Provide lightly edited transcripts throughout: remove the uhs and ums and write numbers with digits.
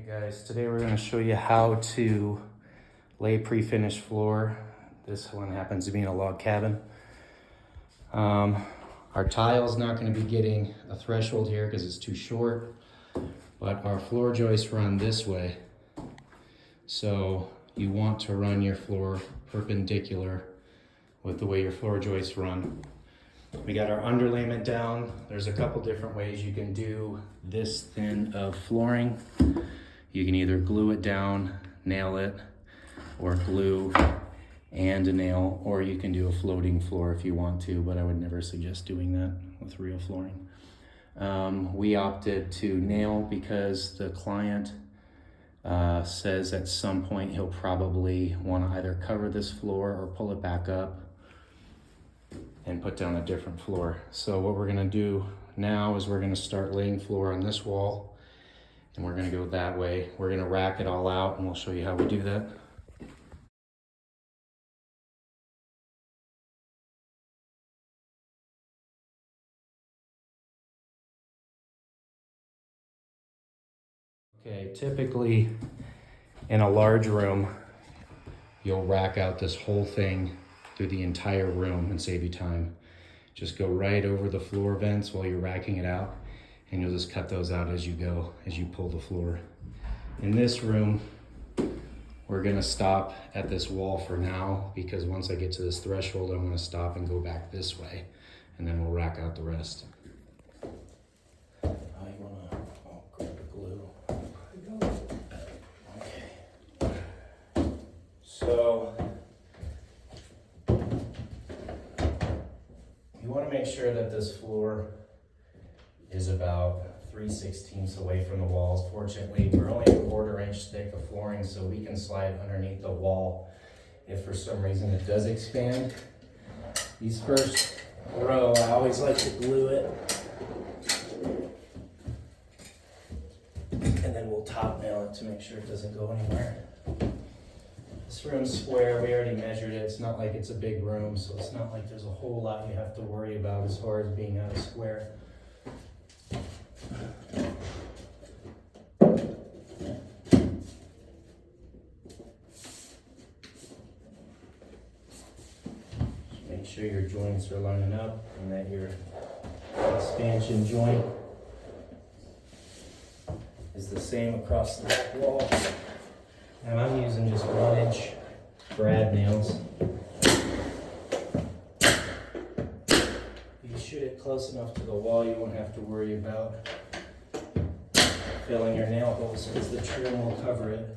Guys, today we're going to show you how to lay pre-finished floor. This one happens to be in a log cabin. Our tile's not going to be getting a threshold here because it's too short, but our floor joists run this way. So you want to run your floor perpendicular with the way your floor joists run. We got our underlayment down. There's a couple different ways you can do this thin of flooring. You can either glue it down, nail it, or glue and a nail, or you can do a floating floor if you want to, but I would never suggest doing that with real flooring. We opted to nail because the client says at some point he'll probably want to either cover this floor or pull it back up and put down a different floor. So what we're going to do now is we're going to start laying floor on this wall, and we're going to go that way. We're going to rack it all out, and we'll show you how we do that. Okay, typically in a large room, you'll rack out this whole thing through the entire room and save you time. Just go right over the floor vents while you're racking it out, and you'll just cut those out as you go, as you pull the floor. In this room, we're gonna stop at this wall for now, because once I get to this threshold, I'm gonna stop and go back this way, and then we'll rack out the rest. Grab the glue. Okay. So, you want to make sure that this floor is about 3/16 away from the walls. Fortunately, we're only a 1/4 inch thick of flooring, so we can slide underneath the wall if for some reason it does expand. These first row, I always like to glue it, and then we'll top nail it to make sure it doesn't go anywhere. This room's square, we already measured it. It's not like it's a big room, so it's not like there's a whole lot you have to worry about as far as being out of square. Just make sure your joints are lining up and that your expansion joint is the same across the back wall. And I'm using just 1-inch brad nails. If you shoot it close enough to the wall, you won't have to worry about filling your nail holes because the trim will cover it.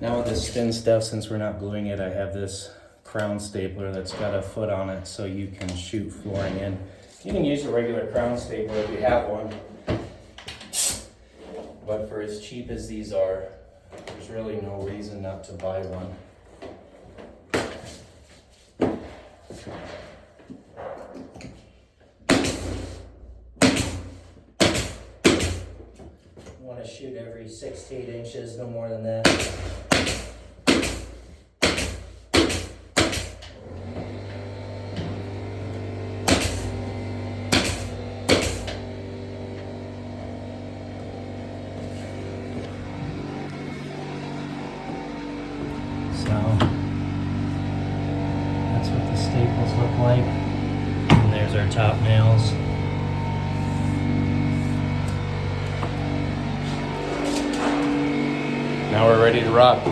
Now with this thin stuff, since we're not gluing it, I have this crown stapler that's got a foot on it so you can shoot flooring in. You can use a regular crown stapler if you have one, but for as cheap as these are, there's really no reason not to buy one. You want to shoot every 6 to 8 inches, no more than that. So that's what the staples look like. And there's our top nails. Now we're ready to rock.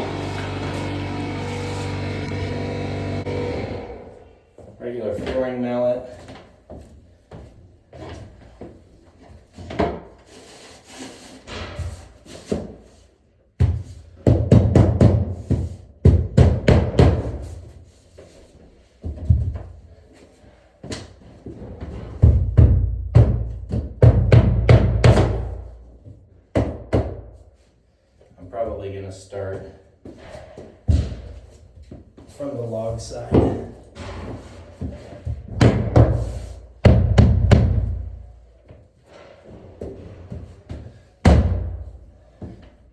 Regular flooring mallet. Probably going to start from the log side.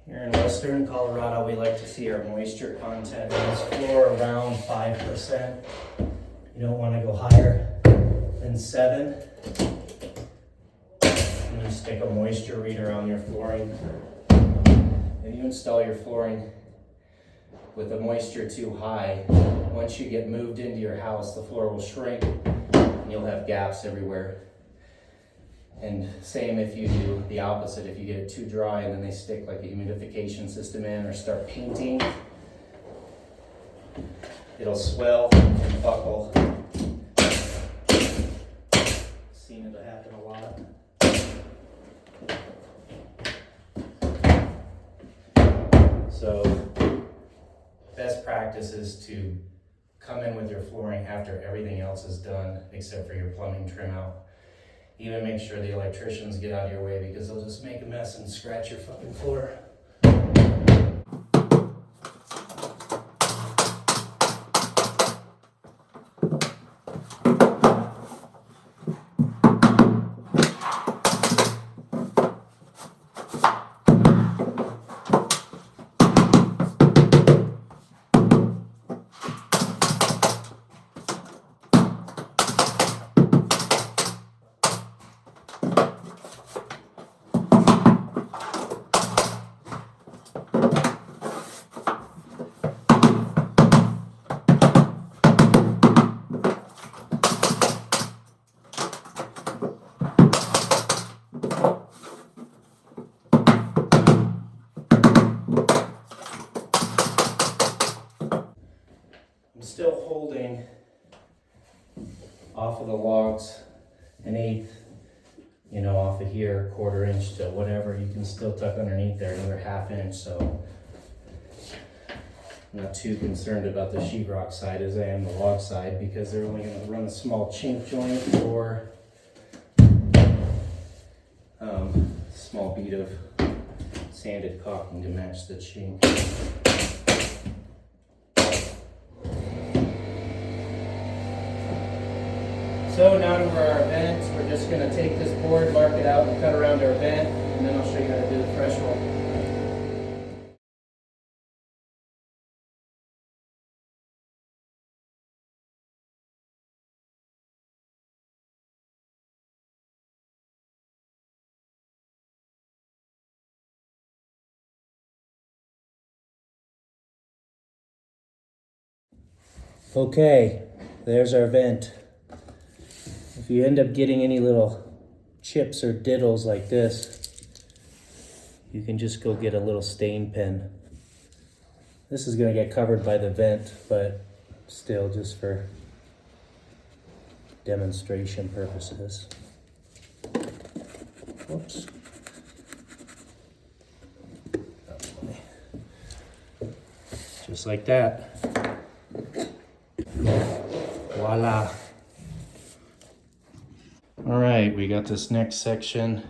Here in Western Colorado, we like to see our moisture content in this floor around 5%. You don't want to go higher than 7. And you stick a moisture reader on your flooring. If you install your flooring with the moisture too high, once you get moved into your house, the floor will shrink and you'll have gaps everywhere. And same if you do the opposite, if you get it too dry and then they stick like a humidification system in or start painting, it'll swell and buckle. Seen it happen a lot. So best practice is to come in with your flooring after everything else is done except for your plumbing trim out. Even make sure the electricians get out of your way because they'll just make a mess and scratch your fucking floor. I'm still holding off of the logs 1/8, off of here, 1/4 inch to whatever. You can still tuck underneath there another 1/2 inch, so I'm not too concerned about the sheetrock side as I am the log side because they're only going to run a small chink joint or small bead of sanded caulking to match the chink. So now to our vent, we're just going to take this board, mark it out, and cut around our vent, and then I'll show you how to do the threshold. Okay, there's our vent. If you end up getting any little chips or diddles like this, you can just go get a little stain pen. This is going to get covered by the vent, but still just for demonstration purposes. Whoops. Just like that. Voila. All right, we got this next section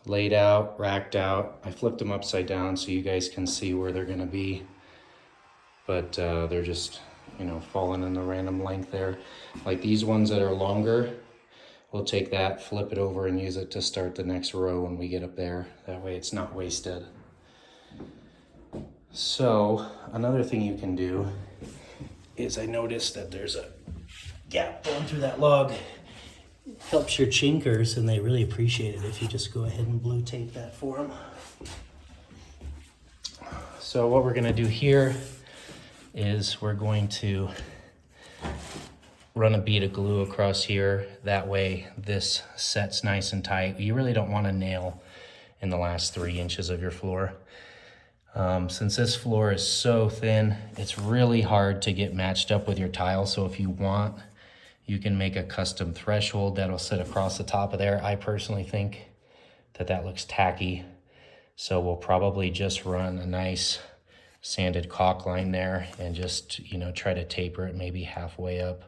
laid out, racked out. I flipped them upside down so you guys can see where they're gonna be. But they're just, falling in the random length there. Like these ones that are longer, we'll take that, flip it over and use it to start the next row when we get up there. That way it's not wasted. So another thing you can do is I noticed that there's a gap going through that log. It helps your chinkers, and they really appreciate it if you just go ahead and blue tape that for them. So what we're gonna do here is we're going to run a bead of glue across here. That way this sets nice and tight. You really don't want to nail in the last 3 inches of your floor. Since this floor is so thin, it's really hard to get matched up with your tile. So if you want, you can make a custom threshold that'll sit across the top of there. I personally think that that looks tacky. So we'll probably just run a nice sanded caulk line there and just, try to taper it maybe halfway up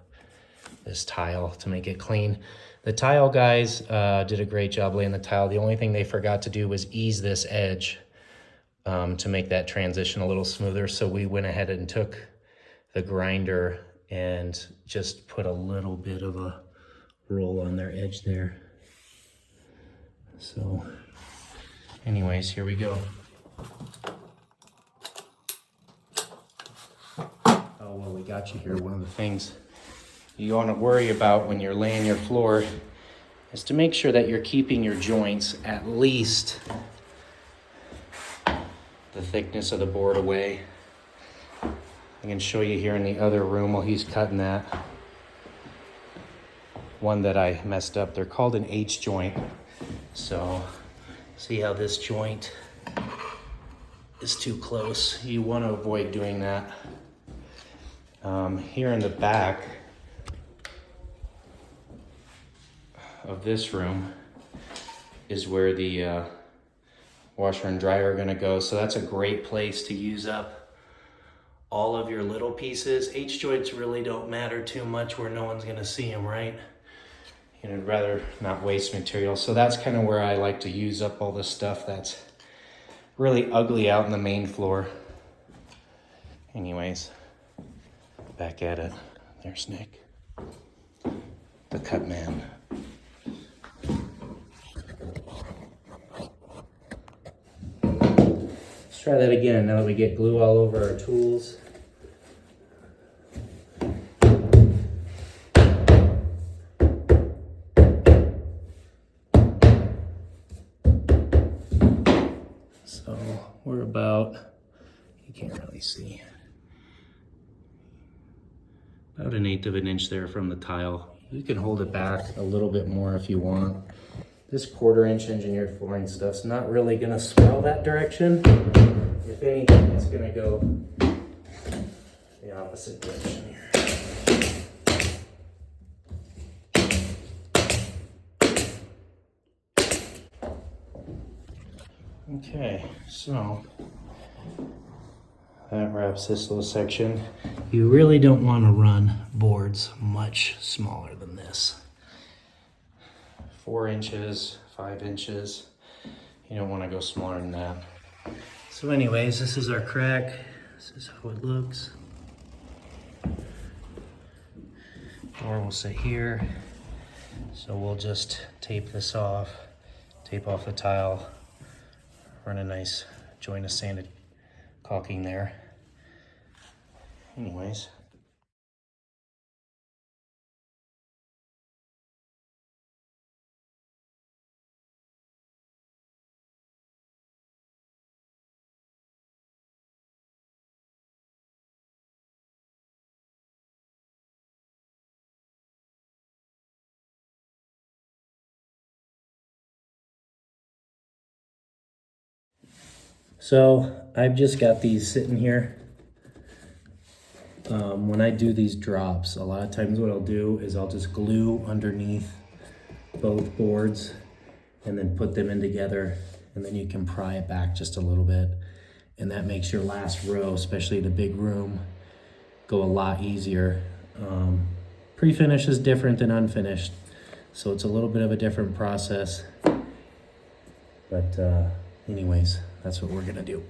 this tile to make it clean. The tile guys did a great job laying the tile. The only thing they forgot to do was ease this edge to make that transition a little smoother. So we went ahead and took the grinder and just put a little bit of a roll on their edge there. So anyways, here we go. got you here, one of the things you want to worry about when you're laying your floor is to make sure that you're keeping your joints at least the thickness of the board away. I can show you here in the other room while he's cutting that. One that I messed up, they're called an H joint. So see how this joint is too close. You want to avoid doing that. Here in the back of this room is where the washer and dryer are going to go. So that's a great place to use up all of your little pieces. H joints really don't matter too much where no one's going to see them, right? I'd rather not waste material. So that's kind of where I like to use up all the stuff that's really ugly out in the main floor. Anyways, back at it. There's Nick, the cut man. Let's try that again now that we get glue all over our tools. So we're about, you can't really see, about 1/8 of an inch there from the tile. You can hold it back a little bit more if you want. This 1/4 inch engineered flooring stuff's not really gonna swell that direction. If anything, it's gonna go the opposite direction here. Okay, so that wraps this little section. You really don't want to run boards much smaller than this. 4 inches, 5 inches. You don't want to go smaller than that. So anyways, this is our crack. This is how it looks. Door will sit here. So we'll just tape this off, tape off the tile, run a nice joint of sanded caulking there. Anyways. So I've just got these sitting here. When I do these drops, a lot of times what I'll do is I'll just glue underneath both boards and then put them in together, and then you can pry it back just a little bit. And that makes your last row, especially the big room, go a lot easier. Pre-finish is different than unfinished, so it's a little bit of a different process. But anyways, that's what we're gonna do.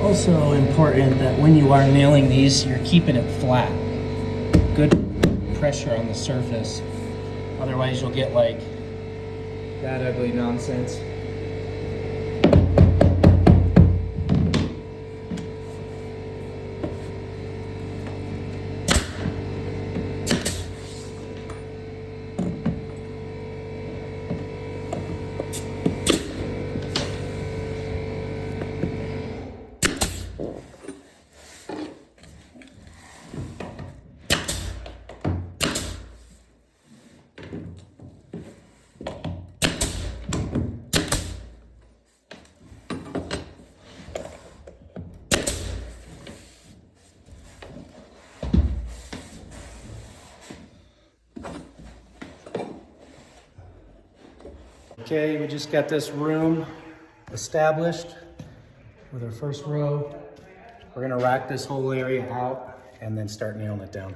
Also important that when you are nailing these, you're keeping it flat. Good pressure on the surface. Otherwise you'll get like that ugly nonsense. Okay, we just got this room established with our first row. We're gonna rack this whole area out and then start nailing it down.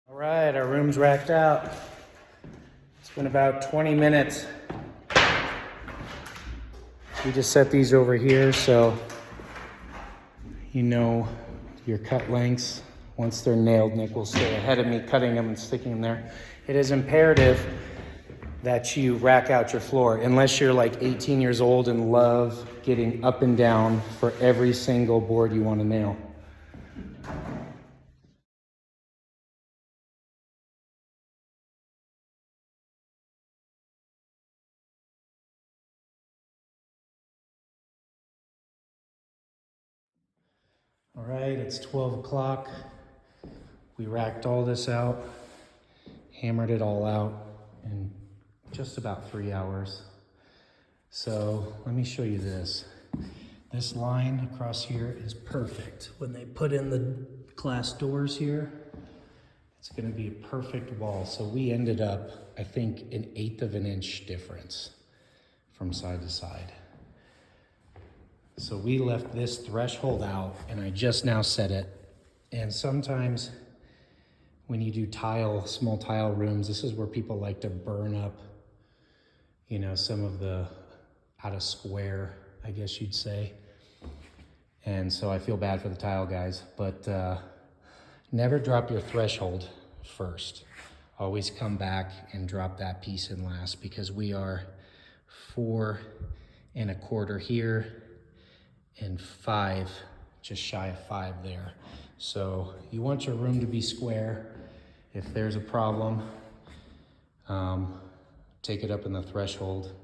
All right, our room's racked out. It's been about 20 minutes. We just set these over here so you know your cut lengths. Once they're nailed, Nick will stay ahead of me cutting them and sticking them there. It is imperative that you rack out your floor unless you're like 18 years old and love getting up and down for every single board you want to nail. All right, it's 12 o'clock. We racked all this out, hammered it all out in just about 3 hours. So let me show you this. This line across here is perfect. When they put in the glass doors here, it's gonna be a perfect wall. So we ended up, I think, 1/8 of an inch difference from side to side. So we left this threshold out and I just now set it. And sometimes when you do tile, small tile rooms, this is where people like to burn up, you know, some of the out of square, I guess you'd say. And so I feel bad for the tile guys, but never drop your threshold first. Always come back and drop that piece in last because we are 4 1/4 here and 5, just shy of 5 there. So you want your room to be square. If there's a problem, take it up in the threshold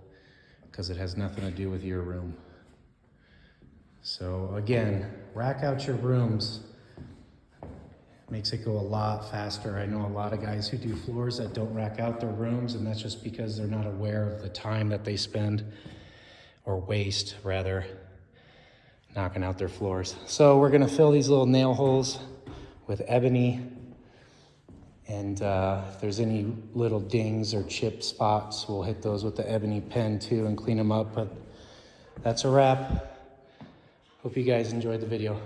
because it has nothing to do with your room. So again, rack out your rooms. Makes it go a lot faster. I know a lot of guys who do floors that don't rack out their rooms, and that's just because they're not aware of the time that they spend, or waste rather, knocking out their floors. So we're gonna fill these little nail holes with ebony, and if there's any little dings or chip spots, we'll hit those with the ebony pen too and clean them up. But that's a wrap. Hope you guys enjoyed the video.